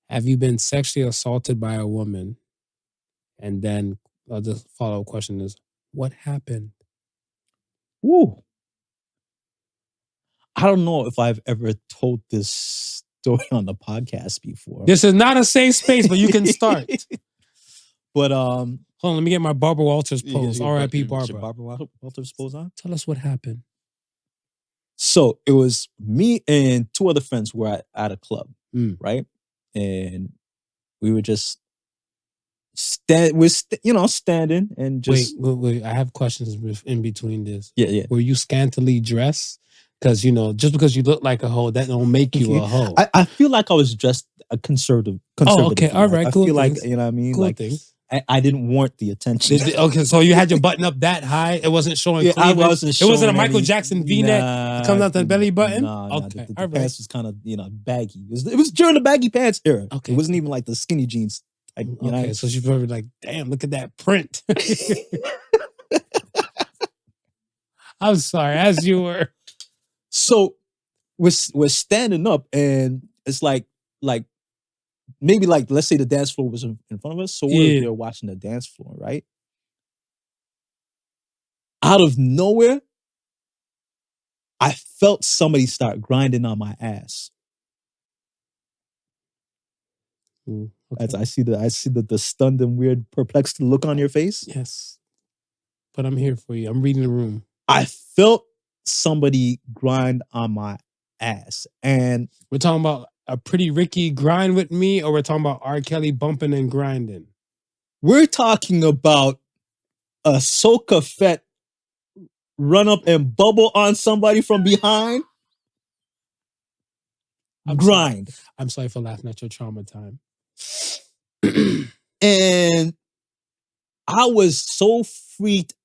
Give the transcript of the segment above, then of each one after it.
Have you been sexually assaulted by a woman? And then the follow-up question is, what happened? Woo. I don't know if I've ever told this story on the podcast before. This is not a safe space, but you can start. But hold on, let me get my Barbara Walters pose. R.I.P. Barbara. Barbara Walters pose on. Tell us what happened. So it was me and two other friends were at a club, right? And we were just standing and just wait. I have questions in between this. Yeah. Were you scantily dressed? Because just because you look like a hoe, that don't make you a hoe. I feel like I was dressed a conservative. Oh, okay, all right, cool. I feel things. like you know what I mean. Cool like things. I didn't want the attention. Okay, so you had your button up that high. It wasn't showing. Yeah, cleavage. I wasn't. Showing it wasn't a Michael Jackson V-neck. It comes out the belly button. Okay, the pants was kind of baggy. It was during the baggy pants era. Okay, it wasn't even like the skinny jeans. Okay, so she's probably like, damn, look at that print. I'm sorry, as you were. So we're standing up, and it's like maybe let's say the dance floor was in front of us, so we're there watching the dance floor, right? Out of nowhere, I felt somebody start grinding on my ass. Okay. As I see the stunned and weird, perplexed look on your face. Yes, but I'm here for you. I'm reading the room. I felt somebody grind on my ass, and we're talking about a Pretty Ricky grind with me, or we're talking about R. Kelly bumping and grinding? We're talking about a soca fete run up and bubble on somebody from behind. Grind. I'm sorry for laughing at your trauma time. And I was so freaked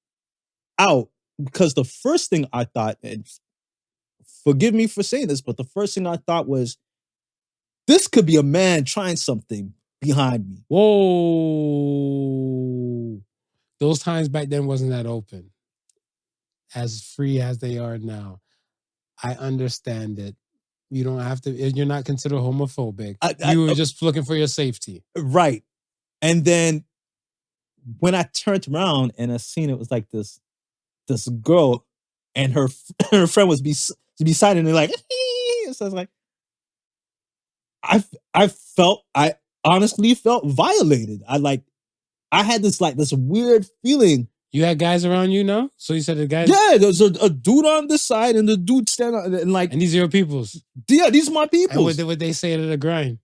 out because the first thing I thought, and forgive me for saying this, but the first thing I thought was, this could be a man trying something behind me. Whoa. Those times back then wasn't that open. As free as they are now. I understand it. You don't have to, you're not considered homophobic. You were just looking for your safety. Right. And then when I turned around and I seen it was like this girl and her friend was beside her, and they're like, so I was like, I honestly felt violated. I had this weird feeling. You had guys around you, no? So you said the guys? Yeah, there's a dude on this side and the dude stand on and And these are your peoples? Yeah, these are my peoples. And what they say to the grind?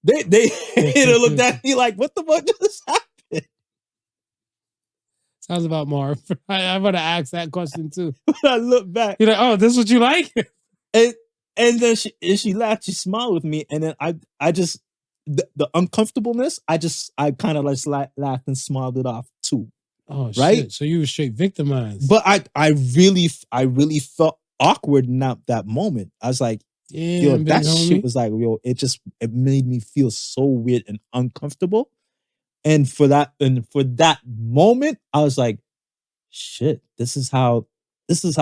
They looked at me like, what the fuck just happened? Sounds about Marv. I'm gonna ask that question too. When I look back, you're like, oh, this is what you like? And then she laughed, she smiled with me, and then I just the uncomfortableness, I kind of laughed and smiled it off too. Oh, right? Shit. So you were straight victimized. But I really felt awkward in that moment. I was like, yo, that shit was like, yo, it made me feel so weird and uncomfortable. And for that moment, I was like, shit, this is how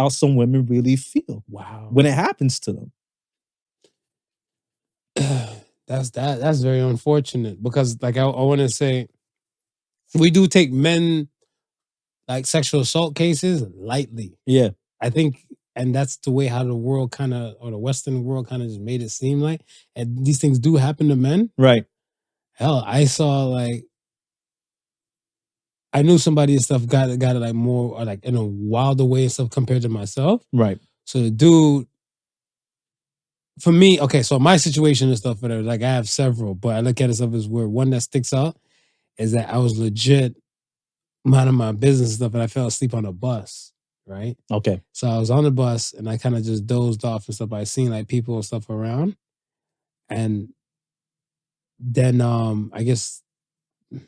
some women really feel. Wow. When it happens to them. That's very unfortunate, because I want to say, we do take men sexual assault cases lightly. Yeah. I think, and that's the way how the world or the Western world kind of just made it seem like, and these things do happen to men. Right. Hell, I saw I knew somebody and stuff got it more or in a wilder way and stuff compared to myself. Right. So the dude, for me, okay, so my situation and stuff, whatever, I have several, but I look at it stuff as where one that sticks out is that I was legit minding my business and stuff, and I fell asleep on a bus, right? Okay. So I was on the bus and I kind of just dozed off and stuff. I seen people and stuff around, and then I guess,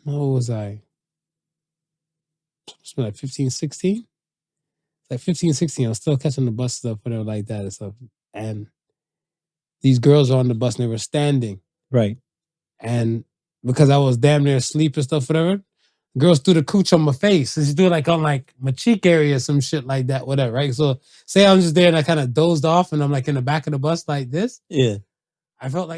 what was I? It's been 15, 16? It's 15, 16. I was still catching the bus stuff, whatever like that and stuff. And these girls were on the bus and they were standing. Right. And because I was damn near asleep and stuff, whatever, girls threw the cooch on my face. And she threw it on my cheek area, some shit like that, whatever, right? So say I'm just there and I kind of dozed off and I'm in the back of the bus like this. Yeah. I felt